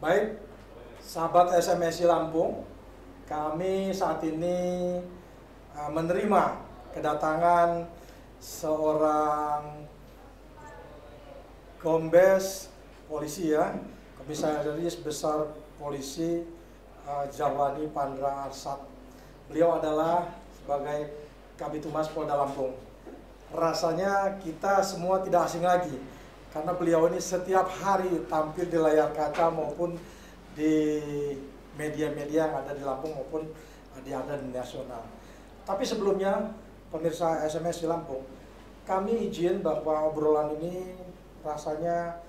Baik, sahabat SMSI Lampung, kami saat ini menerima kedatangan seorang kombes polisi ya, Komisaris Besar Polisi Zahwani Pandra Arsyad. Beliau adalah sebagai Kabitumas Polda Lampung. Rasanya kita semua tidak asing lagi, karena beliau ini setiap hari tampil di layar kaca maupun di media-media yang ada di Lampung maupun ada di nasional. Tapi sebelumnya, pemirsa SMS di Lampung, kami izin bahwa obrolan ini rasanya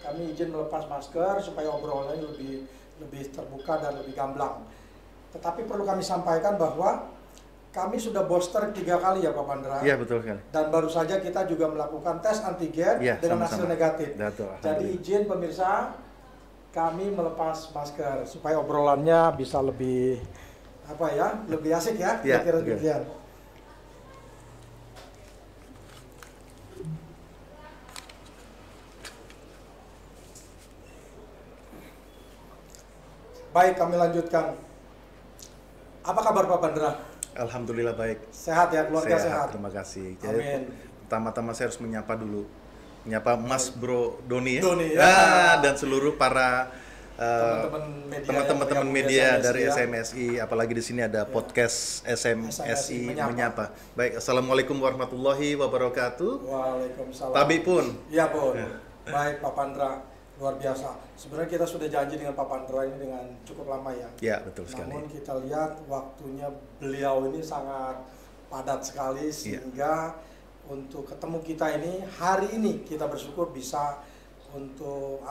kami izin melepas masker supaya obrolan ini lebih terbuka dan lebih gamblang. Tetapi perlu kami sampaikan bahwa kami sudah booster 3 kali ya Pak Pandra. Iya betul sekali. Dan baru saja kita juga melakukan tes antigen ya, dengan hasil negatif. Betul, jadi izin pemirsa, kami melepas masker supaya obrolannya bisa lebih lebih asik ya. Kira-kira demikian. Baik, kami lanjutkan. Apa kabar Pak Pandra? Alhamdulillah baik. Sehat ya, keluarga sehat. Terima kasih. Amin. Jadi, pertama-tama saya harus menyapa dulu. Menyapa Mas Bro Doni ya. Doni, ya. Dan seluruh para teman-teman media dari ya. SMSI, apalagi di sini ada podcast SMSI menyapa. Baik, assalamualaikum warahmatullahi wabarakatuh. Waalaikumsalam. Tabi pun. Iya pun. Baik Pak Pandra, luar biasa. Sebenarnya kita sudah janji dengan Pak Pandra ini dengan cukup lama ya. Ya betul sekali. Namun kita lihat waktunya beliau ini sangat padat sekali sehingga untuk ketemu kita ini hari ini kita bersyukur bisa untuk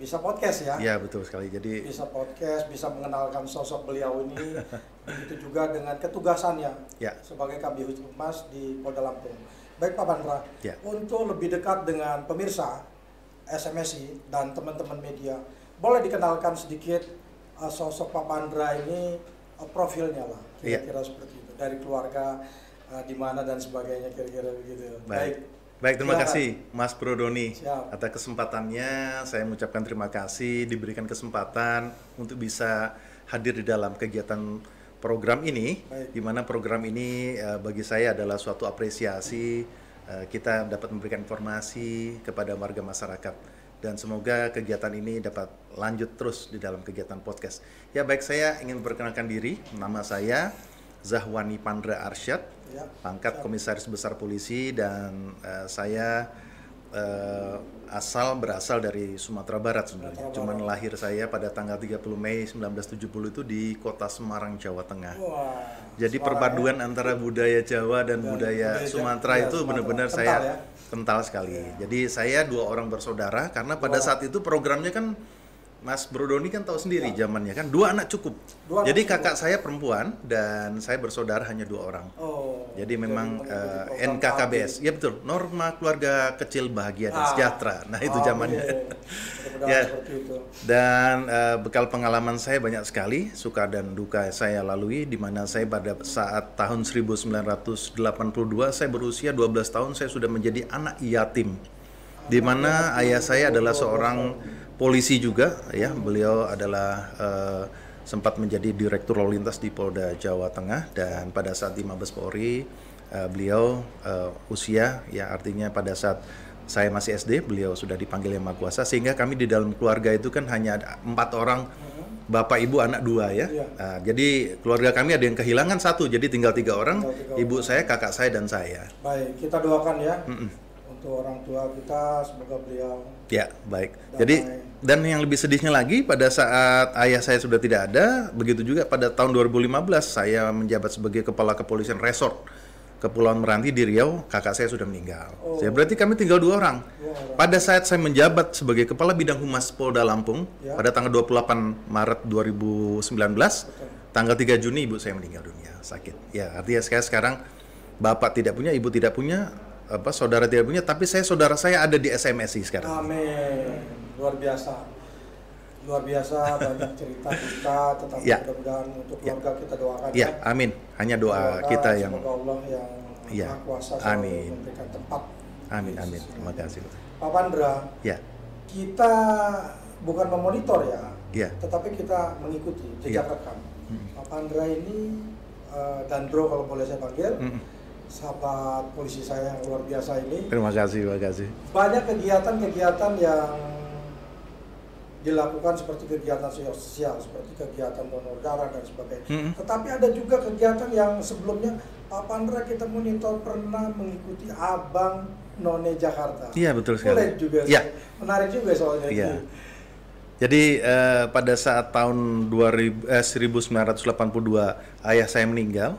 bisa podcast ya. Iya betul sekali. Jadi bisa podcast, bisa mengenalkan sosok beliau ini. Begitu juga dengan ketugasannya sebagai Kabitumas di Polda Lampung. Baik Pak Pandra, untuk lebih dekat dengan pemirsa SMSI dan teman-teman media, boleh dikenalkan sedikit sosok Pak Pandra ini, profilnya lah, kira-kira seperti itu, dari keluarga di mana dan sebagainya, kira-kira begitu. Baik, terima kasih Mas Bro Doni atas kesempatannya. Saya mengucapkan terima kasih diberikan kesempatan untuk bisa hadir di dalam kegiatan program ini, di mana program ini bagi saya adalah suatu apresiasi. Kita dapat memberikan informasi kepada warga masyarakat dan semoga kegiatan ini dapat lanjut terus di dalam kegiatan podcast. Ya baik, saya ingin memperkenalkan diri. Nama saya Zahwani Pandra Arsyad, pangkat Komisaris Besar Polisi, dan saya berasal dari Sumatera Barat sebenarnya. Cuman lahir saya pada tanggal 30 Mei 1970 itu di Kota Semarang, Jawa Tengah. Jadi perpaduan antara budaya Jawa dan budaya Sumatera itu benar-benar saya kental sekali. Jadi saya 2 orang bersaudara karena pada saat itu programnya kan Mas Bro Doni kan tahu sendiri zamannya kan 2 anak cukup. Jadi kakak saya perempuan dan saya bersaudara hanya 2 orang. Jadi memang NKKBS, ya betul, norma keluarga kecil bahagia dan sejahtera. Nah itu zamannya. Dan bekal pengalaman saya banyak sekali, suka dan duka saya lalui, di mana saya pada saat tahun 1982 saya berusia 12 tahun saya sudah menjadi anak yatim. Di mana ayah saya adalah seorang polisi juga, ya, beliau adalah sempat menjadi Direktur Lalu Lintas di Polda Jawa Tengah, dan pada saat di Mabes Polri beliau usia, ya artinya pada saat saya masih SD beliau sudah dipanggil Yang Maha Kuasa, sehingga kami di dalam keluarga itu kan hanya ada 4 orang, bapak ibu anak 2 ya. Jadi keluarga kami ada yang kehilangan 1, jadi tinggal 3 orang, ibu saya, kakak saya dan saya. Baik, kita doakan ya. Untuk orang tua kita, semoga beliau baik. Jadi dan yang lebih sedihnya lagi, pada saat ayah saya sudah tidak ada, begitu juga pada tahun 2015 saya menjabat sebagai Kepala Kepolisian Resort Kepulauan Meranti di Riau, kakak saya sudah meninggal. Jadi berarti kami tinggal 2 orang. Pada saat saya menjabat sebagai Kepala Bidang Humas Polda Lampung pada tanggal 28 Maret 2019, tanggal 3 Juni ibu saya meninggal dunia sakit. Ya, artinya sekarang bapak tidak punya, ibu tidak punya, saudara tidak punya, tapi saudara saya ada di SMSI sekarang. Amin, luar biasa banyak cerita kita, tetapi mudah-mudahan untuk keluarga kita doakan amin, hanya doa kita yang Allah yang Maha Kuasa selalu memberikan tempat. Amin, terima kasih Pak Pandra, kita bukan memonitor ya, Iya. tetapi kita mengikuti jejak rekam. Pak Pandra ini dan Bro kalau boleh saya panggil, sahabat polisi saya yang luar biasa ini. Terima kasih. Banyak kegiatan-kegiatan yang dilakukan seperti kegiatan sosial, seperti kegiatan donor darah dan sebagainya. Tetapi ada juga kegiatan yang sebelumnya Pak Pandra kita monitor pernah mengikuti Abang None Jakarta. Iya, betul sekali. Boleh juga. Iya. Menarik juga soalnya. Iya. Jadi pada saat tahun 1982 ayah saya meninggal,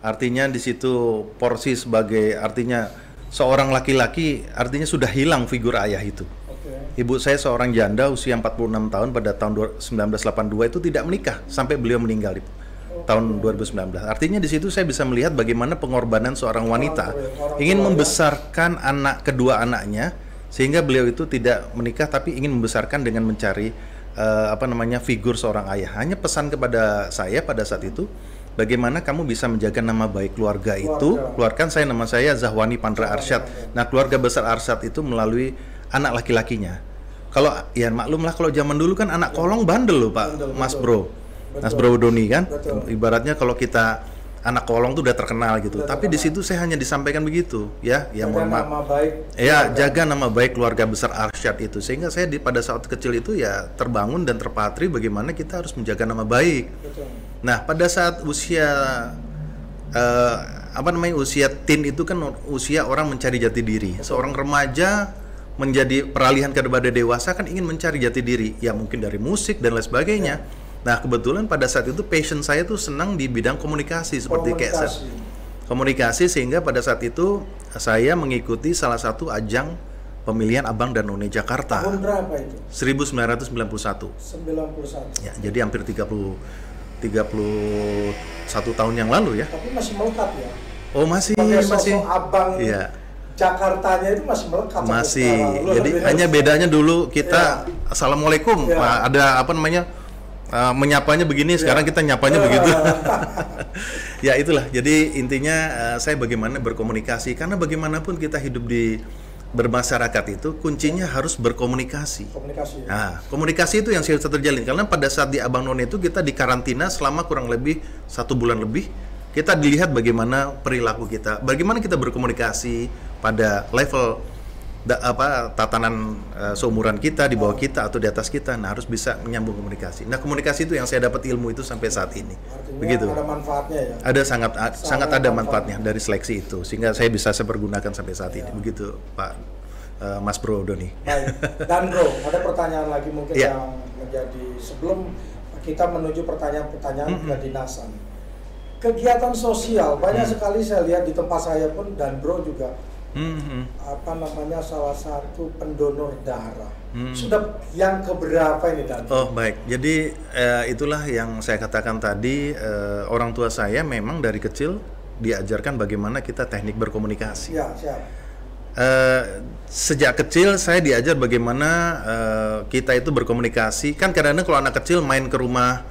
artinya di situ porsi sebagai artinya seorang laki-laki artinya sudah hilang figur ayah itu. Ibu saya seorang janda usia 46 tahun pada tahun 1982 itu tidak menikah sampai beliau meninggal di tahun 2019. Artinya di situ saya bisa melihat bagaimana pengorbanan seorang wanita ingin membesarkan kedua anaknya, sehingga beliau itu tidak menikah tapi ingin membesarkan dengan mencari figur seorang ayah. Hanya pesan kepada saya pada saat itu, bagaimana kamu bisa menjaga nama baik keluarga itu. Keluarkan nama saya Zahwani Pandra Arsyad. Nah, keluarga besar Arsyad itu melalui anak laki-lakinya. Kalau ya maklumlah kalau zaman dulu kan anak kolong bandel loh Pak, Mas Bro. Mas Bro Doni kan. Ibaratnya kalau kita anak kolong tuh udah terkenal gitu. Tapi di situ saya hanya disampaikan begitu, ya. Ya mohon maaf. Jaga nama baik keluarga besar Arsyad itu. Sehingga saya pada saat kecil itu ya terbangun dan terpatri bagaimana kita harus menjaga nama baik. Nah, pada saat usia usia teen itu kan usia orang mencari jati diri. Seorang remaja menjadi peralihan kepada dewasa kan ingin mencari jati diri, ya mungkin dari musik dan lain sebagainya. Nah, kebetulan pada saat itu passion saya tuh senang di bidang komunikasi seperti komunikasi, sehingga pada saat itu saya mengikuti salah satu ajang pemilihan Abang dan None Jakarta. Tahun berapa itu? 1991. 91. Ya, jadi hampir 31 tahun yang lalu ya. Tapi masih melekat ya? Oh, masih. Abang. Iya. Jakartanya itu masih melekat. Masih. Jadi hanya bedanya dulu kita assalamualaikum, ada menyapanya begini, sekarang kita nyapanya begitu. Ya itulah. Jadi intinya saya bagaimana berkomunikasi, karena bagaimanapun kita hidup di bermasyarakat itu kuncinya harus berkomunikasi. Nah, komunikasi itu yang saya terjalin, karena pada saat di Abang None itu kita dikarantina selama kurang lebih 1 bulan lebih. Kita dilihat bagaimana perilaku kita, bagaimana kita berkomunikasi pada level tatanan seumuran kita, di bawah kita atau di atas kita. Nah, harus bisa menyambung komunikasi. Nah, komunikasi itu yang saya dapat ilmu itu sampai saat ini. Artinya begitu. Ada manfaatnya ya? Ada sangat ada manfaatnya dari seleksi itu, sehingga saya bisa pergunakan sampai saat ini. Begitu, Pak Mas Bro Doni. Baik. Dan Bro, ada pertanyaan lagi mungkin yang menjadi sebelum kita menuju pertanyaan-pertanyaan kedinasan. Kegiatan sosial banyak sekali saya lihat di tempat saya pun, dan Bro juga salah satu pendonor darah. Sudah yang keberapa ini Dan? Oh baik, jadi itulah yang saya katakan tadi, orang tua saya memang dari kecil diajarkan bagaimana kita teknik berkomunikasi. Ya, siap. Sejak kecil saya diajar bagaimana kita itu berkomunikasi. Kan kadang-kadang kalau anak kecil main ke rumah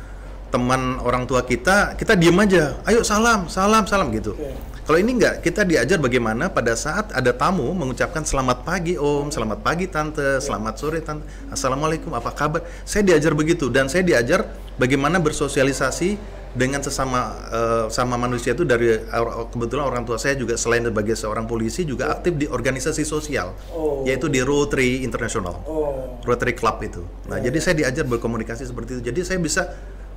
teman orang tua kita diem aja, ayo salam gitu. Kalau ini enggak, kita diajar bagaimana pada saat ada tamu mengucapkan selamat pagi om, selamat pagi tante, selamat sore tante, assalamualaikum, apa kabar. Saya diajar begitu, dan saya diajar bagaimana bersosialisasi dengan sama manusia itu. Dari kebetulan orang tua saya juga selain sebagai seorang polisi juga aktif di organisasi sosial, yaitu di Rotary International, Rotary Club itu. Nah, jadi saya diajar berkomunikasi seperti itu. Jadi saya bisa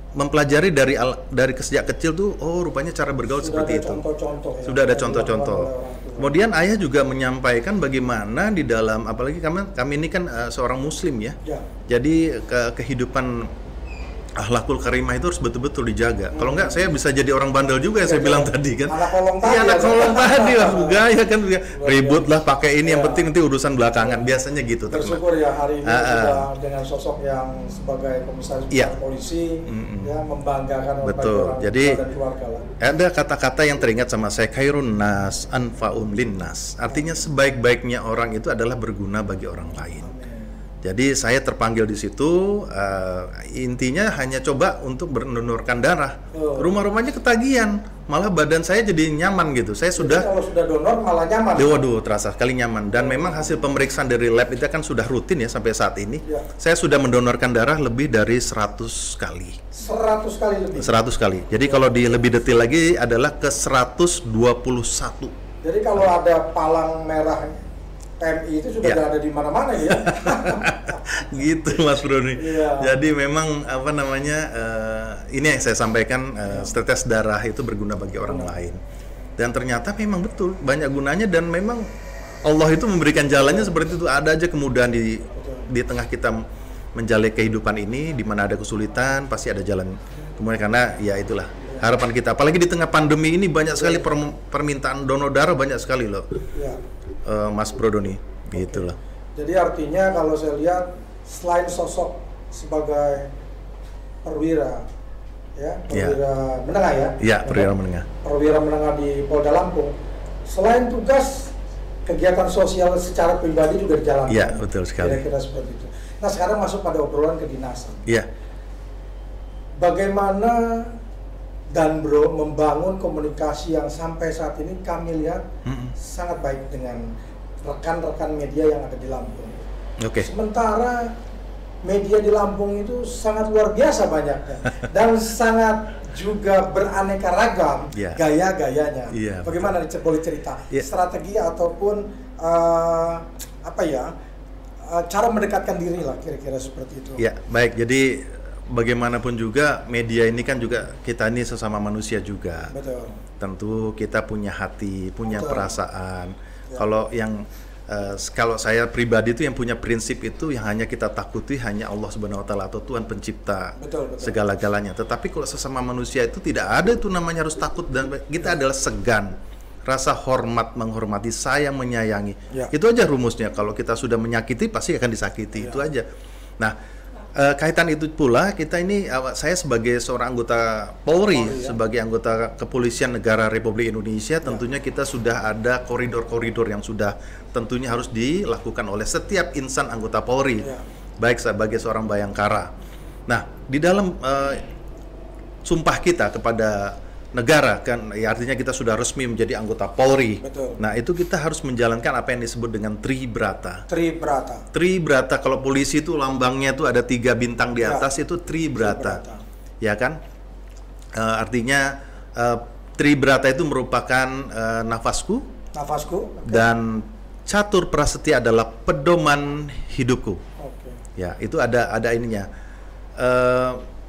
mempelajari dari sejak kecil tuh, rupanya cara bergaul seperti itu. Sudah ada contoh-contoh. Kemudian ayah juga menyampaikan bagaimana di dalam, apalagi kami ini kan seorang muslim ya. Jadi kehidupan akhlakul karimah itu harus betul-betul dijaga. Kalau enggak saya bisa jadi orang bandel juga yang saya bilang tadi kan. Anak kolong tadi. Iya, anak kolong tadi harus gaya kan, ribut lah pakai ini, yang penting nanti urusan belakangan, biasanya gitu. Bersyukur ya hari ini sudah dengan sosok yang sebagai komisaris besar polisi ya, membanggakan orang jadi dan keluarga lah. Ada kata-kata yang teringat sama saya, khairun nas anfa'un linnas. Artinya sebaik-baiknya orang itu adalah berguna bagi orang lain. Jadi saya terpanggil di situ, intinya hanya coba untuk mendonorkan darah. Rumah-rumahnya ketagihan, malah badan saya jadi nyaman gitu. Saya Jadi kalau sudah donor malah nyaman. Waduh, terasa sekali nyaman. Dan memang hasil pemeriksaan dari lab itu kan sudah rutin ya sampai saat ini. Saya sudah mendonorkan darah lebih dari 100 kali. 100 kali lebih? 100 kali. Jadi kalau di lebih detail lagi adalah ke 121. Jadi kalau ada palang merah PMI itu sudah ada di mana-mana ya. Gitu Mas Broni. Jadi memang apa namanya ini yang saya sampaikan, tetes darah itu berguna bagi orang lain. Dan ternyata memang betul banyak gunanya, dan memang Allah itu memberikan jalannya seperti itu. Ada aja kemudahan di tengah kita menjalani kehidupan ini, di mana ada kesulitan pasti ada jalan. Kemudian karena ya itulah harapan kita. Apalagi di tengah pandemi ini banyak sekali permintaan donor darah, banyak sekali loh. Mas Brodoni, gitulah. Jadi artinya kalau saya lihat selain sosok sebagai perwira, perwira menengah perwira menengah. Perwira menengah di Polda Lampung, selain tugas, kegiatan sosial secara pribadi juga dijalankan. Iya, betul sekali. Kira-kira seperti itu. Nah sekarang masuk pada obrolan kedinasan. Iya. Bagaimana Dan Bro membangun komunikasi yang sampai saat ini kami lihat sangat baik dengan rekan-rekan media yang ada di Lampung. Sementara media di Lampung itu sangat luar biasa banyaknya dan sangat juga beraneka ragam gaya-gayanya. Bagaimana nih, boleh cerita strategi ataupun cara mendekatkan diri lah kira-kira seperti itu. Ya, baik. Jadi bagaimanapun juga media ini kan juga kita ini sesama manusia juga. Betul. Tentu kita punya hati, punya perasaan. Kalau saya pribadi itu yang punya prinsip itu yang hanya kita takuti hanya Allah Subhanahu Wa Taala atau Tuhan pencipta segala-galanya. Tetapi kalau sesama manusia itu tidak ada itu namanya harus takut, dan kita adalah segan, rasa hormat, menghormati, sayang, menyayangi. Itu aja rumusnya. Kalau kita sudah menyakiti pasti akan disakiti. Itu aja. Nah, kaitan itu pula kita ini, saya sebagai seorang anggota Polri, sebagai anggota Kepolisian Negara Republik Indonesia, tentunya kita sudah ada koridor-koridor yang sudah tentunya harus dilakukan oleh setiap insan anggota Polri, baik sebagai seorang bayangkara. Nah, di dalam sumpah kita kepada negara kan, ya artinya kita sudah resmi menjadi anggota Polri. Nah, itu kita harus menjalankan apa yang disebut dengan Tribrata. Tribrata kalau polisi itu lambangnya itu ada 3 bintang di atas, itu Tribrata. Ya kan? Artinya Tribrata itu merupakan nafasku. Dan Catur Prasetya adalah pedoman hidupku. Ya, itu ada ininya.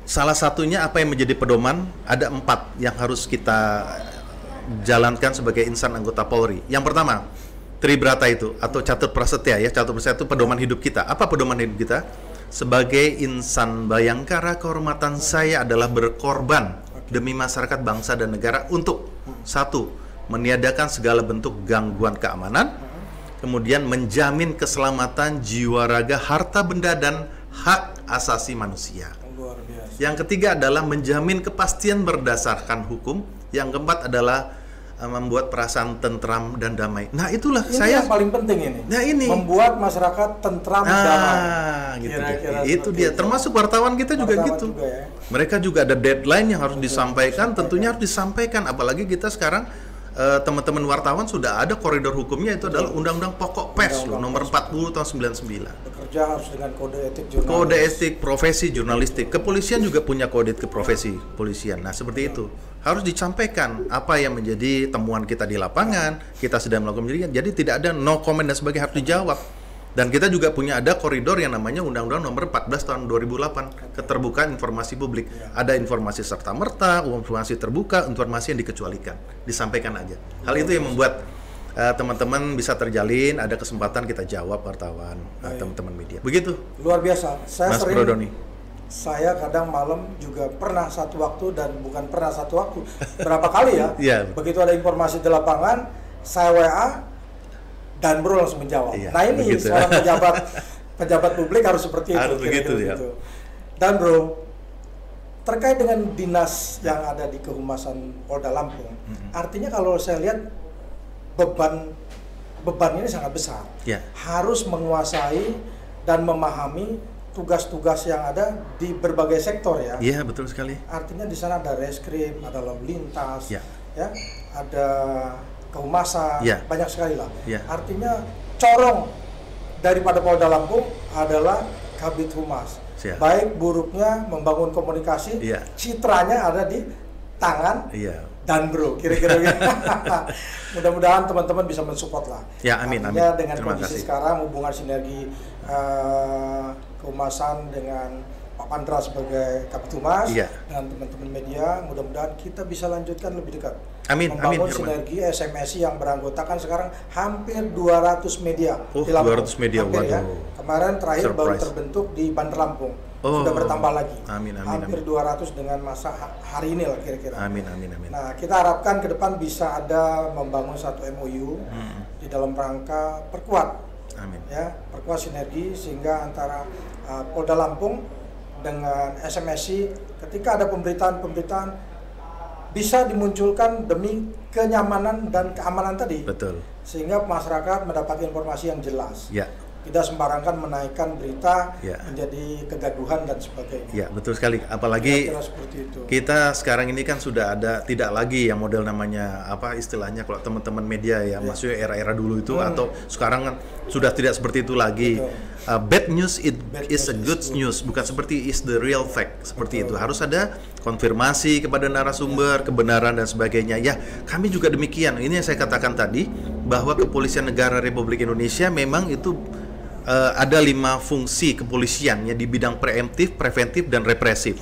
Salah satunya apa yang menjadi pedoman, ada 4 yang harus kita jalankan sebagai insan anggota Polri. Yang pertama, Tribrata itu atau Catur Prasetya ya. Catur Prasetya itu pedoman hidup kita. Apa pedoman hidup kita? Sebagai insan bayangkara, kehormatan saya adalah berkorban demi masyarakat, bangsa dan negara untuk 1. Meniadakan segala bentuk gangguan keamanan, kemudian menjamin keselamatan jiwa raga, harta benda dan hak asasi manusia. Yang ketiga adalah menjamin kepastian berdasarkan hukum. Yang keempat adalah membuat perasaan tentram dan damai. Nah, itulah ini saya yang paling penting ini. Nah, ini membuat masyarakat tentram dan damai. Gitu. Itu dia. Termasuk wartawan kita juga gitu. Mereka juga ada deadline yang harus disampaikan. Tentunya harus disampaikan. Apalagi kita sekarang teman-teman wartawan sudah ada koridor hukumnya, itu adalah Undang-Undang Pokok Pers nomor 40 tahun 99. Bekerja harus dengan kode etik jurnalis. Kode etik profesi jurnalistik. Kepolisian juga punya kode etik profesi polisian. Nah, seperti itu. Harus disampaikan apa yang menjadi temuan kita di lapangan, kita sedang melakukan penyidikan. Jadi tidak ada no comment dan sebagainya, harus dijawab. Dan kita juga punya ada koridor yang namanya Undang-Undang nomor 14 tahun 2008, keterbukaan informasi publik. Ada informasi serta-merta, informasi terbuka, informasi yang dikecualikan. Disampaikan aja. Hal itu yang membuat teman-teman bisa terjalin, ada kesempatan kita jawab wartawan, teman-teman media. Begitu. Luar biasa. Mas Brodoni. Saya kadang malam juga pernah satu waktu, dan bukan pernah satu waktu, berapa kali ya. Begitu ada informasi di lapangan, saya WA, Dan Bro langsung menjawab. Nah, ini begitu. Seorang pejabat publik harus seperti itu. Harus begitu ya. Dan Bro, terkait dengan dinas yang ada di Kehumasan Polda Lampung, artinya kalau saya lihat beban ini sangat besar. Harus menguasai dan memahami tugas-tugas yang ada di berbagai sektor ya. Iya, betul sekali. Artinya di sana ada reskrim, ada lalu lintas, Ya. ya, ada kehumasan, Ya. banyak sekali lah. Ya. Artinya corong daripada Polda Lampung adalah Kabid Humas. Siap. Baik buruknya membangun komunikasi, Ya. citranya ada di tangan Iya. dan bro, kira-kira gitu. Mudah-mudahan teman-teman bisa mensupport lah. Ya, amin, Artinya amin. dengan Terima kondisi kasih. sekarang hubungan sinergi kehumasan dengan Pak Pandra sebagai Kabid Humas Iya. dan teman-teman media, mudah-mudahan kita bisa lanjutkan lebih dekat. Amin, Membangun amin, Herman. sinergi SMSI yang beranggotakan sekarang hampir 200 media Oh, di Lampung. 200 media, Hampir ya. waduh. Kemarin terakhir baru Surprise. terbentuk di Bandar Lampung. Oh. Sudah bertambah lagi. Amin, amin, hampir amin. 200 dengan masa hari ini lah kira-kira. Amin, amin, amin. Nah, kita harapkan ke depan bisa ada membangun satu MOU di dalam rangka perkuat, Amin. ya, perkuat sinergi sehingga antara Polda Lampung dengan SMSI ketika ada pemberitaan-pemberitaan bisa dimunculkan demi kenyamanan dan keamanan tadi, Betul. sehingga masyarakat mendapat informasi yang jelas. Ya. Tidak sembarangan menaikkan berita Ya. menjadi kegaduhan dan sebagainya. Ya, betul sekali. Apalagi Kira-kira seperti itu. kita sekarang ini kan sudah ada tidak lagi yang model namanya apa istilahnya kalau teman-teman media ya, maksudnya era-era dulu itu atau sekarang kan sudah tidak seperti itu lagi. Bad news Bad is a news good is news, bukan seperti is the real fact seperti itu. Harus ada konfirmasi kepada narasumber, kebenaran dan sebagainya. Ya, kami juga demikian. Ini yang saya katakan tadi bahwa Kepolisian Negara Republik Indonesia memang itu ada 5 fungsi kepolisian ya di bidang preemptif, preventif dan represif.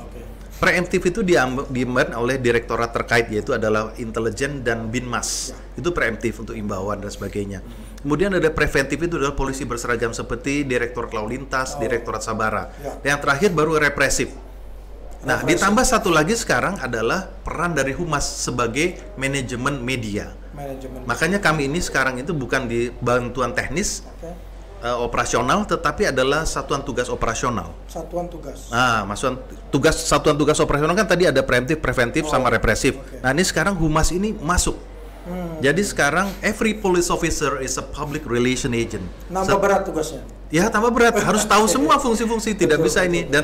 Preemptif itu diemban oleh direktorat terkait, yaitu adalah intelijen dan binmas. Itu preemptif untuk imbauan dan sebagainya. Kemudian ada preventif, itu adalah polisi berseragam seperti direktorat lalu lintas, direktorat sabara. Dan yang terakhir baru represif. Nah, ditambah satu lagi sekarang adalah peran dari humas sebagai manajemen media. Manajemen. Makanya kami ini sekarang itu bukan di bantuan teknis, Oke. operasional, tetapi adalah satuan tugas operasional. Satuan tugas. Nah, satuan tugas operasional kan tadi ada preemptif, preventif, sama represif. Oke. Nah, ini sekarang humas ini masuk. Jadi sekarang every police officer is a public relation agent. Nambah berat tugasnya. Ya, tambah berat. Harus tahu semua fungsi-fungsi. Tidak bisa ini dan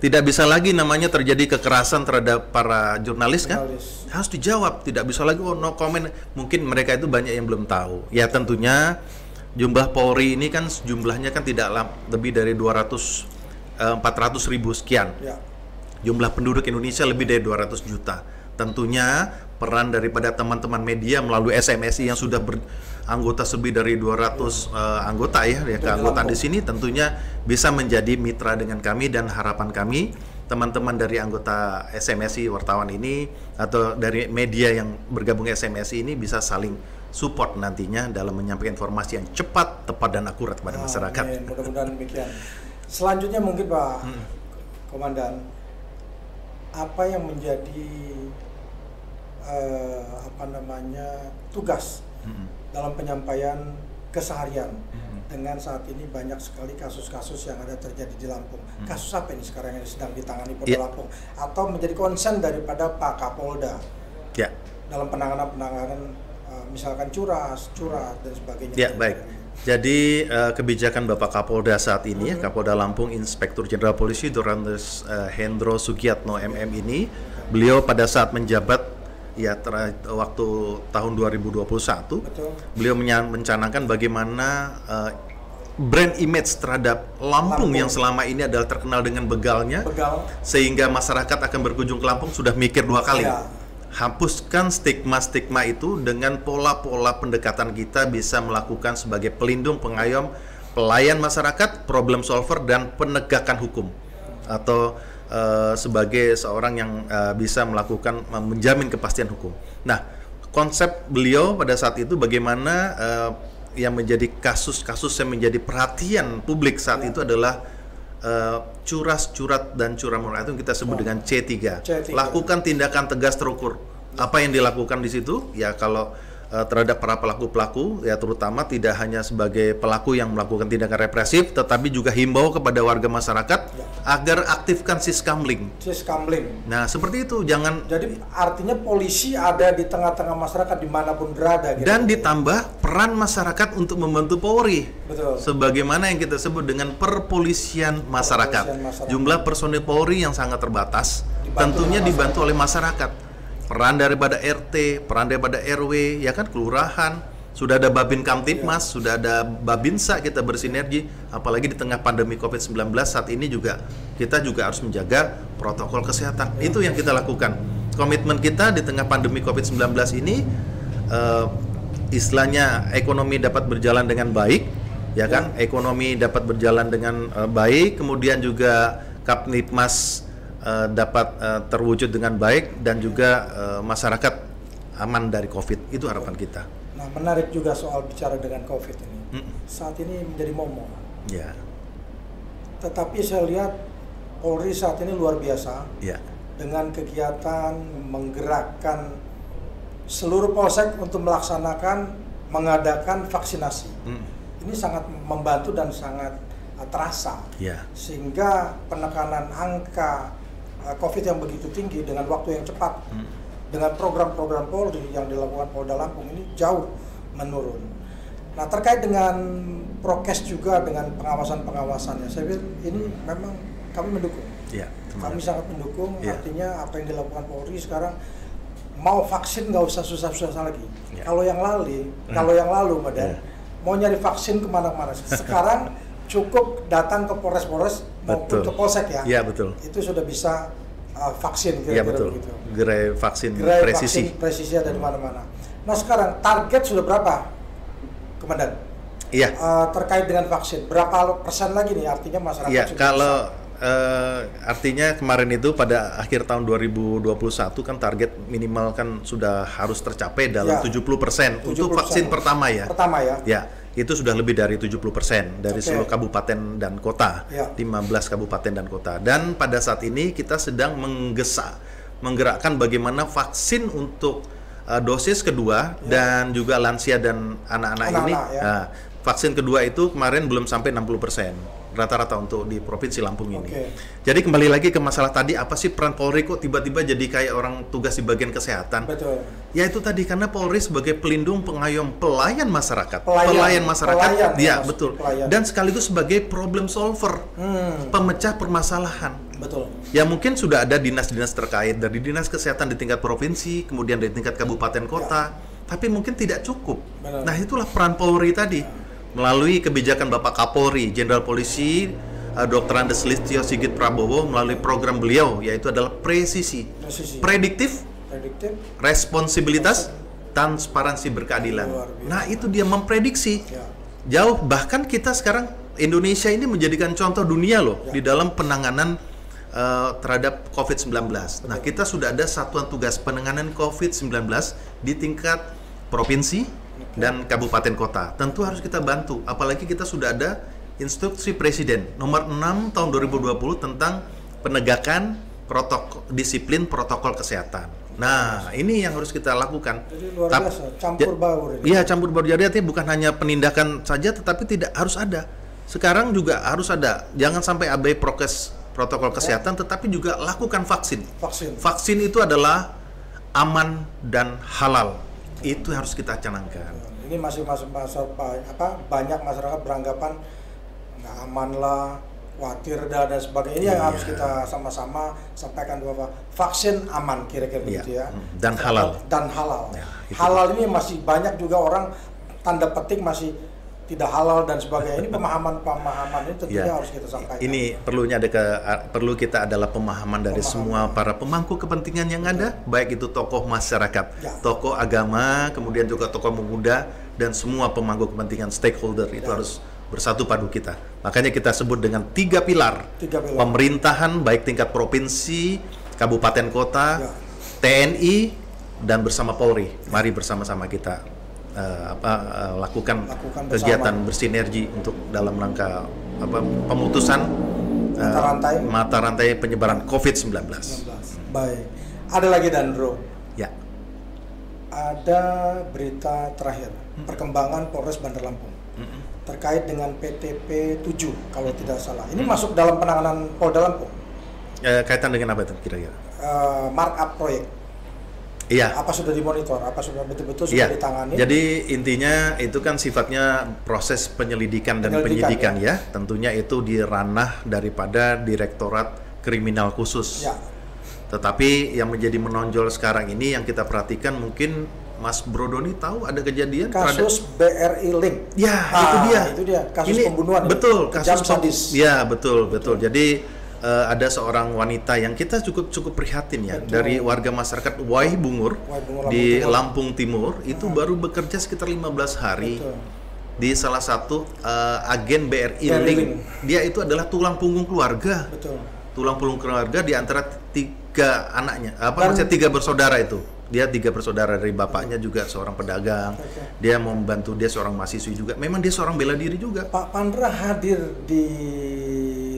tidak bisa lagi namanya terjadi kekerasan terhadap para jurnalis kan? Jurnalis. Harus dijawab. Tidak bisa lagi no comment. Mungkin mereka itu banyak yang belum tahu. Ya, tentunya jumlah Polri ini kan jumlahnya kan tidak lebih dari 400 ribu sekian. Ya. Jumlah penduduk Indonesia lebih dari 200 juta. Tentunya peran daripada teman-teman media melalui SMSI yang sudah beranggota lebih dari 200 anggota ya keanggotaan di sini tentunya bisa menjadi mitra dengan kami, dan harapan kami teman-teman dari anggota SMSI wartawan ini atau dari media yang bergabung SMSI ini bisa saling support nantinya dalam menyampaikan informasi yang cepat, tepat, dan akurat kepada masyarakat. Amin. Mudah-mudahan demikian. Selanjutnya mungkin Pak Komandan, apa yang menjadi tugas dalam penyampaian keseharian dengan saat ini banyak sekali kasus-kasus yang ada terjadi di Lampung. Kasus apa ini sekarang yang sedang ditangani Polda Lampung atau menjadi concern daripada Pak Kapolda Ya. dalam penanganan misalkan curat dan sebagainya. Ya, baik. Jadi kebijakan Bapak Kapolda saat ini, Kapolda Lampung Inspektur Jenderal Polisi Dorantes Hendro Sugiatno MM ini, beliau pada saat menjabat ya waktu tahun 2021, Betul. beliau mencanangkan bagaimana brand image terhadap Lampung yang selama ini adalah terkenal dengan begalnya, sehingga masyarakat akan berkunjung ke Lampung sudah mikir 2 kali. Ya. Hapuskan stigma-stigma itu dengan pola-pola pendekatan kita bisa melakukan sebagai pelindung, pengayom, pelayan masyarakat, problem solver, dan penegakan hukum, atau sebagai seorang yang bisa melakukan menjamin kepastian hukum. Nah, konsep beliau pada saat itu bagaimana yang menjadi kasus-kasus yang menjadi perhatian publik saat itu adalah curas, curat, dan curanmor, itu kita sebut dengan C3. Lakukan tindakan tegas terukur. Apa yang dilakukan di situ? Ya kalau terhadap para pelaku-pelaku, ya terutama tidak hanya sebagai pelaku yang melakukan tindakan represif, tetapi juga himbau kepada warga masyarakat agar aktifkan Siskamling. Siskamling. Nah, seperti itu, jangan. Jadi artinya polisi ada di tengah-tengah masyarakat dimanapun berada. Gitu. Dan ditambah peran masyarakat untuk membantu Polri. Betul. Sebagaimana yang kita sebut dengan perpolisian masyarakat. Jumlah personil Polri yang sangat terbatas, tentunya dibantu oleh masyarakat. Peran daripada RT, peran daripada RW, ya kan, kelurahan, sudah ada Babin Kamtipmas, sudah ada Babinsa, kita bersinergi, apalagi di tengah pandemi COVID-19 saat ini juga kita juga harus menjaga protokol kesehatan. Itu yang kita lakukan. Komitmen kita di tengah pandemi COVID-19 ini, istilahnya ekonomi dapat berjalan dengan baik, ya kan? Ekonomi dapat berjalan dengan baik, kemudian juga Kamtipmas dapat terwujud dengan baik, dan juga masyarakat aman dari COVID. Itu harapan kita. Nah, menarik juga soal bicara dengan COVID ini. Saat ini menjadi momok. Ya. Tetapi saya lihat Polri saat ini luar biasa. Ya. Dengan kegiatan menggerakkan seluruh polsek untuk mengadakan vaksinasi. Ini sangat membantu dan sangat terasa. Ya. Sehingga penekanan angka COVID yang begitu tinggi dengan waktu yang cepat, dengan program-program Polri yang dilakukan Polda Lampung ini jauh menurun. Nah, terkait dengan prokes juga dengan pengawasan-pengawasannya, saya pikir ini memang kami mendukung. Ya, kami sangat mendukung. Ya. Artinya apa yang dilakukan Polri sekarang, mau vaksin nggak usah susah-susah lagi. Ya. Kalau yang lalu, Madan, mau nyari vaksin kemana-mana. Sekarang cukup datang ke Polres maupun ke Polsek ya. Iya, betul. Itu sudah bisa vaksin kira-kira begitu. Gerai vaksin presisi ada di mana-mana. Nah, sekarang target sudah berapa, Komandan? Iya. Terkait dengan vaksin, berapa persen lagi nih artinya masyarakat? Iya, kalau artinya kemarin itu pada akhir tahun 2021 kan target minimal kan sudah harus tercapai dalam 70% untuk vaksin pertama ya. Pertama ya. Ya. Itu sudah lebih dari 70% dari seluruh kabupaten dan kota, 15 kabupaten dan kota. Dan pada saat ini kita sedang menggerakkan bagaimana vaksin untuk dosis kedua dan juga lansia dan anak-anak ini. Nah, vaksin kedua itu kemarin belum sampai 60% rata-rata untuk di Provinsi Lampung ini. Jadi kembali lagi ke masalah tadi, apa sih peran Polri kok tiba-tiba jadi kayak orang tugas di bagian kesehatan? Betul. Ya itu tadi, karena Polri sebagai pelindung, pengayom, pelayan masyarakat. Pelayan masyarakat, betul. Pelayan. Dan sekaligus sebagai problem solver, pemecah permasalahan. Betul. Ya mungkin sudah ada dinas-dinas terkait, dari dinas kesehatan di tingkat provinsi, kemudian dari tingkat kabupaten kota, tapi mungkin tidak cukup. Benar. Nah, itulah peran Polri tadi. Melalui kebijakan Bapak Kapolri, Jenderal Polisi Dr. Andes Listio Sigit Prabowo, melalui program beliau, yaitu adalah presisi. Prediktif, responsibilitas, transparansi, berkeadilan. Nah, itu dia memprediksi. Jauh, bahkan kita sekarang Indonesia ini menjadikan contoh dunia loh di dalam penanganan terhadap COVID-19. Nah, kita sudah ada satuan tugas penanganan COVID-19 di tingkat provinsi dan kabupaten kota. Tentu harus kita bantu, apalagi kita sudah ada instruksi Presiden nomor 6 tahun 2020 tentang penegakan disiplin protokol kesehatan. Nah, ini yang harus kita lakukan. Jadi luar biasa, campur baur ini. Iya, campur baur. Jadi artinya bukan hanya penindakan saja, tetapi tidak harus ada. Sekarang juga harus ada. Jangan sampai abai prokes protokol kesehatan, tetapi juga lakukan vaksin. Vaksin itu adalah aman dan halal. Itu harus kita canangkan. Ini masih banyak masyarakat beranggapan nggak aman lah, khawatir dan sebagainya. Ini yang harus kita sama-sama sampaikan bahwa vaksin aman, kira-kira begitu ya. Dan halal. Ya, halal ini masih banyak juga orang tanda petik masih tidak halal dan sebagainya. Ini pemahaman ini tentunya harus kita sampaikan. Ini perlu kita adalah pemahaman dari semua para pemangku kepentingan yang ada, baik itu tokoh masyarakat, tokoh agama, kemudian juga tokoh pemuda, dan semua pemangku kepentingan stakeholder itu harus bersatu padu kita. Makanya kita sebut dengan 3 pilar. Pemerintahan baik tingkat provinsi, kabupaten kota, TNI, dan bersama Polri. Mari bersama-sama kita lakukan kegiatan bersinergi untuk dalam rangka pemutusan mata rantai penyebaran COVID-19. Baik. Ada lagi, Dandro. Ya. ada berita terakhir perkembangan Polres Bandar Lampung terkait dengan PTP 7 kalau tidak salah. Ini masuk dalam penanganan Polda Lampung. Kaitan dengan apa itu kira-kira? Markup proyek. Iya. Apa sudah dimonitor? Apa sudah betul-betul sudah ditangani? Jadi intinya itu kan sifatnya proses penyelidikan dan penyidikan ya. Tentunya itu di ranah daripada Direktorat Kriminal Khusus. Ya. Tetapi yang menjadi menonjol sekarang ini yang kita perhatikan mungkin Mas Brodoni tahu ada kejadian kasus BRI Link. Ya, itu dia. Kasus pembunuhan. Betul, kasus sadis. Ya, betul. Jadi ada seorang wanita yang kita cukup prihatin ya, dari warga masyarakat Wai Bungur di Lampung Timur itu baru bekerja sekitar 15 hari. Di salah satu agen BRI Link. Dia itu adalah tulang punggung keluarga. Tulang punggung keluarga di antara 3 anaknya, tiga bersaudara itu. Dia 3 bersaudara, dari bapaknya juga seorang pedagang. Dia mau membantu, dia seorang mahasiswi juga. Memang dia seorang bela diri juga. Pak Pandra hadir di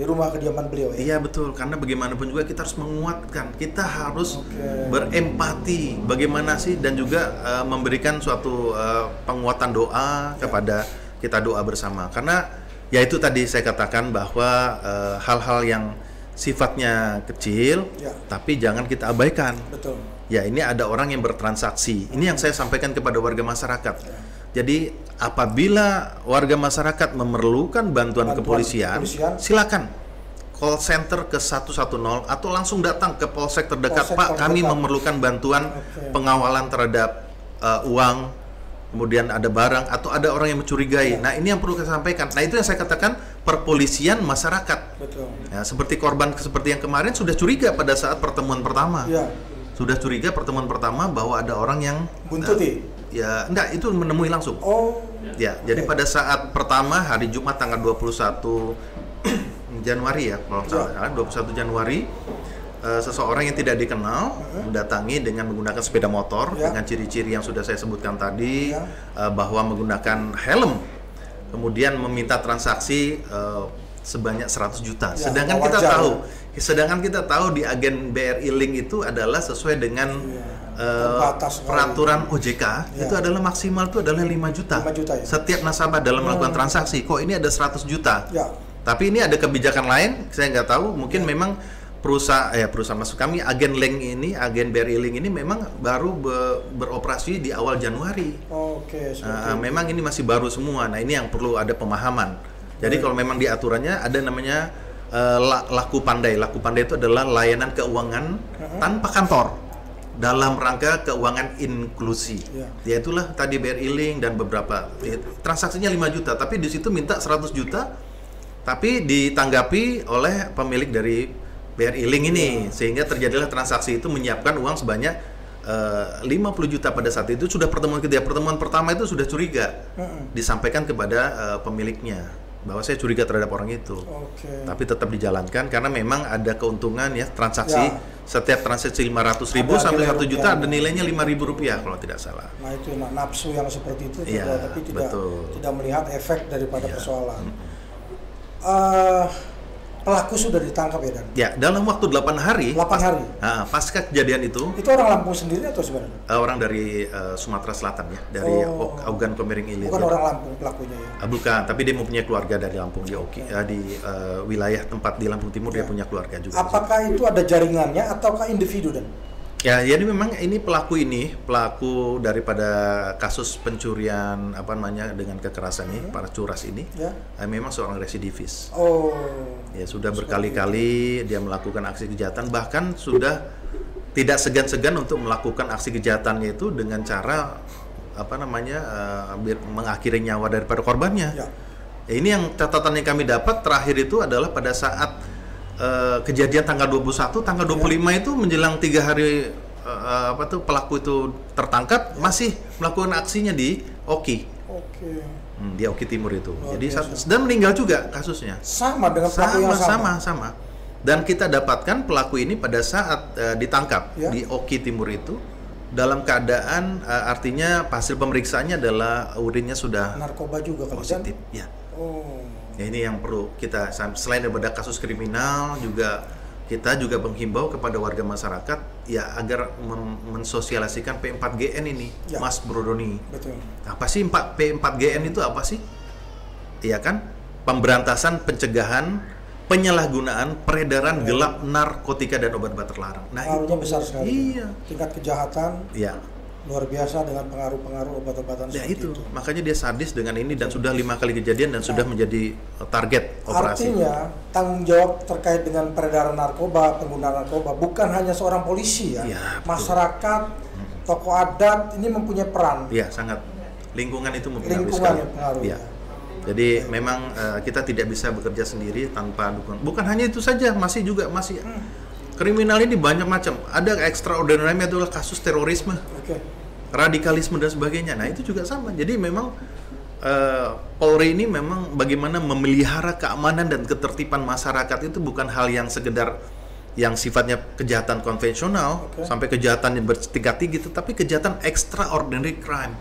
rumah kediaman beliau ya? Iya betul, karena bagaimanapun juga kita harus menguatkan. Kita harus berempati bagaimana sih, dan juga memberikan suatu penguatan doa kepada kita, doa bersama. Karena ya itu tadi saya katakan bahwa hal-hal yang sifatnya kecil, tapi jangan kita abaikan. Betul. Ya, ini ada orang yang bertransaksi. Ini yang saya sampaikan kepada warga masyarakat. Jadi apabila warga masyarakat memerlukan bantuan kepolisian, silakan call center ke 110 atau langsung datang ke polsek terdekat. Pak, kami memerlukan bantuan pengawalan terhadap uang, kemudian ada barang atau ada orang yang mencurigai. Nah, ini yang perlu saya sampaikan. Nah, itu yang saya katakan perpolisian masyarakat. Betul. Ya, seperti korban seperti yang kemarin sudah curiga pada saat pertemuan pertama. Sudah curiga pertemuan pertama bahwa ada orang yang buntuti. Enggak, itu menemui langsung. Ya, jadi pada saat pertama hari Jumat tanggal 21 Januari ya, kalau salah, 21 Januari seseorang yang tidak dikenal mendatangi dengan menggunakan sepeda motor dengan ciri-ciri yang sudah saya sebutkan tadi, bahwa menggunakan helm, kemudian meminta transaksi sebanyak 100 juta. Sedangkan kita tahu di agen BRI Link itu adalah sesuai dengan peraturan OJK itu adalah maksimal itu adalah 5 juta. Setiap nasabah dalam melakukan transaksi. Kok ini ada 100 juta? Tapi ini ada kebijakan lain, saya nggak tahu. Mungkin memang perusahaan masuk kami, agen BRI Link ini memang baru beroperasi di awal Januari. Memang ini masih baru semua. Nah, ini yang perlu ada pemahaman. Jadi kalau memang di aturannya ada namanya laku pandai. Laku pandai itu adalah layanan keuangan tanpa kantor dalam rangka keuangan inklusi. Ya itulah tadi BRI Link dan beberapa transaksinya 5 juta, tapi di situ minta 100 juta, tapi ditanggapi oleh pemilik dari BRI Link ini, sehingga terjadilah transaksi itu menyiapkan uang sebanyak 50 juta pada saat itu. Sudah pertemuan pertama itu sudah curiga, disampaikan kepada pemiliknya bahwa saya curiga terhadap orang itu, tapi tetap dijalankan karena memang ada keuntungan ya, transaksi setiap transaksi 500.000 sampai 1 juta ada nilainya 5.000 rupiah kalau tidak salah. Nah itu nafsu yang seperti itu tapi tidak melihat efek daripada persoalan. Pelaku sudah ditangkap ya, Dan? Ya, dalam waktu 8 hari. 8 hari? Pasca kejadian itu. Itu orang Lampung sendiri atau sebenarnya? Orang dari Sumatera Selatan ya, dari Augan Komering Ilir. Bukan orang Lampung pelakunya ya? Bukan, tapi dia mempunyai keluarga dari Lampung, di wilayah tempat di Lampung Timur dia punya keluarga juga. Apakah itu ada jaringannya ataukah individu, Dan? Ya, jadi memang ini pelaku daripada kasus pencurian dengan kekerasan ini, para curas ini, memang seorang residivis. Ya, sudah berkali-kali dia melakukan aksi kejahatan, bahkan sudah tidak segan-segan untuk melakukan aksi kejahatannya itu dengan cara mengakhiri nyawa daripada korbannya. Ya, ini yang catatan yang kami dapat terakhir itu adalah pada saat kejadian tanggal 21, tanggal 25 itu menjelang 3 hari pelaku itu tertangkap, masih melakukan aksinya di Oki. Di Oki Timur itu. Jadi dan meninggal juga kasusnya. Sama dengan pelaku yang sama. Dan kita dapatkan pelaku ini pada saat ditangkap di Oki Timur itu dalam keadaan artinya hasil pemeriksaannya adalah urinnya sudah narkoba juga positif. Ya, ini yang perlu kita, selain daripada kasus kriminal juga kita juga menghimbau kepada warga masyarakat ya agar mensosialisasikan P4GN ini, Ya. Mas Bro Doni. Betul. Apa sih P4GN itu apa sih? Iya kan? Pemberantasan, pencegahan, penyalahgunaan, peredaran gelap narkotika dan obat-obat terlarang. Nah, Pengaruhnya besar sekali. Iya. Tingkat kejahatan Iya. luar biasa dengan pengaruh-pengaruh obat-obatan Ya seperti itu, makanya dia sadis dengan ini dan sudah 5 kali kejadian dan sudah menjadi target operasi. Artinya tanggung jawab terkait dengan peredaran narkoba, penggunaan narkoba bukan hanya seorang polisi ya, Ya, betul. masyarakat, tokoh adat ini mempunyai peran. Ya, sangat. Lingkungan itu mempengaruhi Lingkungan sekali. yang pengaruh. Ya. Jadi memang kita tidak bisa bekerja sendiri tanpa dukungan. Bukan hanya itu saja, masih kriminal ini banyak macam. Ada extraordinary adalah kasus terorisme, Oke. radikalisme dan sebagainya. Nah, itu juga sama. Jadi memang Polri ini memang bagaimana memelihara keamanan dan ketertiban masyarakat itu bukan hal yang sekedar yang sifatnya kejahatan konvensional sampai kejahatan yang bertingkat tinggi, tetapi kejahatan extraordinary crime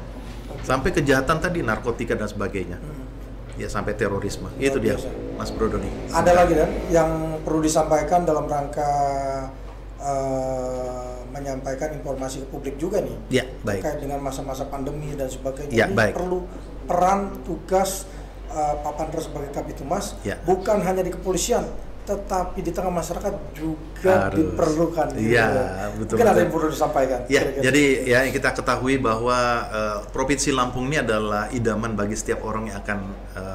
sampai kejahatan tadi narkotika dan sebagainya. Ya sampai terorisme. Itu dia, biasa. Mas Bro Doni. Ada lagi dan yang perlu disampaikan dalam rangka menyampaikan informasi ke publik juga nih. Ya, baik. Terkait dengan masa-masa pandemi dan sebagainya. Ya, Ini baik. perlu peran tugas Pak Pandra sebagai Kabitumas Ya. bukan hanya di kepolisian, tetapi di tengah masyarakat juga Harus. diperlukan. Iya, betul. Mungkin ada yang perlu disampaikan. Ya, kira-kira. jadi ya kita ketahui bahwa Provinsi Lampung ini adalah idaman bagi setiap orang yang akan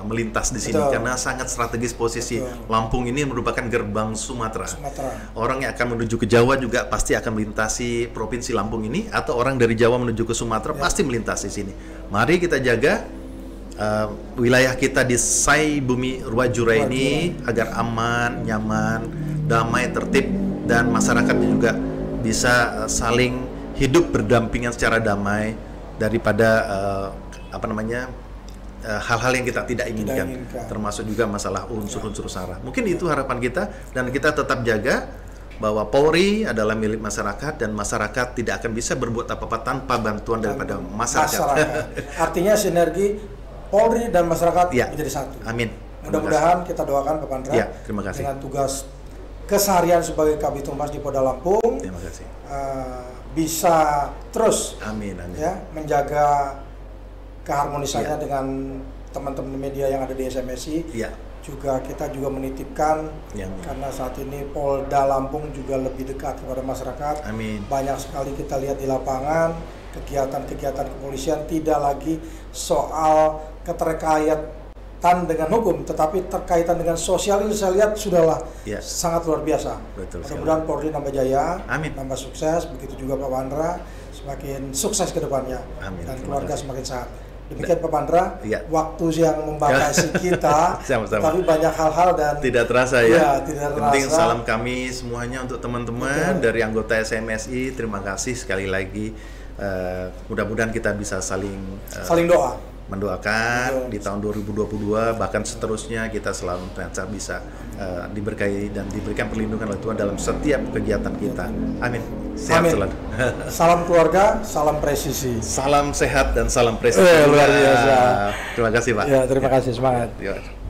melintas di sini Betul. karena sangat strategis posisi. Betul. Lampung ini merupakan gerbang Sumatera. Sumatera. Orang yang akan menuju ke Jawa juga pasti akan melintasi Provinsi Lampung ini, atau orang dari Jawa menuju ke Sumatera pasti melintasi sini. Mari kita jaga wilayah kita di Sai Bumi Ruwajura ini agar aman, nyaman, damai, tertib, dan masyarakatnya juga bisa saling hidup berdampingan secara damai daripada hal-hal yang kita tidak inginkan, termasuk juga masalah unsur-unsur sara. Mungkin itu harapan kita, dan kita tetap jaga bahwa Polri adalah milik masyarakat dan masyarakat tidak akan bisa berbuat apa-apa tanpa bantuan daripada masyarakat. Artinya sinergi Polri dan masyarakat Ya. menjadi satu. Amin. Mudah-mudahan kita doakan Pak Pandra Ya, terima kasih. dengan tugas keseharian sebagai Kabitumas di Polda Lampung Terima kasih. bisa terus Amin, amin. ya menjaga keharmonisannya dengan teman-teman media yang ada di SMSI. Ya. Juga kita juga menitipkan Ya, amin. karena saat ini Polda Lampung juga lebih dekat kepada masyarakat. Amin. Banyak sekali kita lihat di lapangan kegiatan-kegiatan kepolisian tidak lagi soal keterkaitan dengan hukum, tetapi terkaitan dengan sosial ini saya lihat sudahlah Ya. sangat luar biasa. Betul sekali. Mudah-mudahan Polri nambah jaya, Amin. nambah sukses, begitu juga Pak Pandra semakin sukses ke depannya Amin. dan Terima keluarga kasih. semakin sehat. Demikian Pak Pandra, Ya. waktu yang membatasi kita, Sama-sama. tapi banyak hal-hal dan Tidak terasa ya. Iya, tidak Penting terasa. salam kami semuanya untuk teman-teman Betul. dari anggota SMSI. Terima kasih sekali lagi. Mudah-mudahan kita bisa saling saling doa. mendoakan Betul. di tahun 2022, bahkan seterusnya kita selalu bisa diberkahi dan diberikan perlindungan oleh Tuhan dalam setiap kegiatan kita. Amin. Sehat Amin. selalu. Salam keluarga, salam presisi. Salam sehat dan salam presisi. Luar biasa. Terima kasih Pak. Ya, terima kasih, semangat. Ya.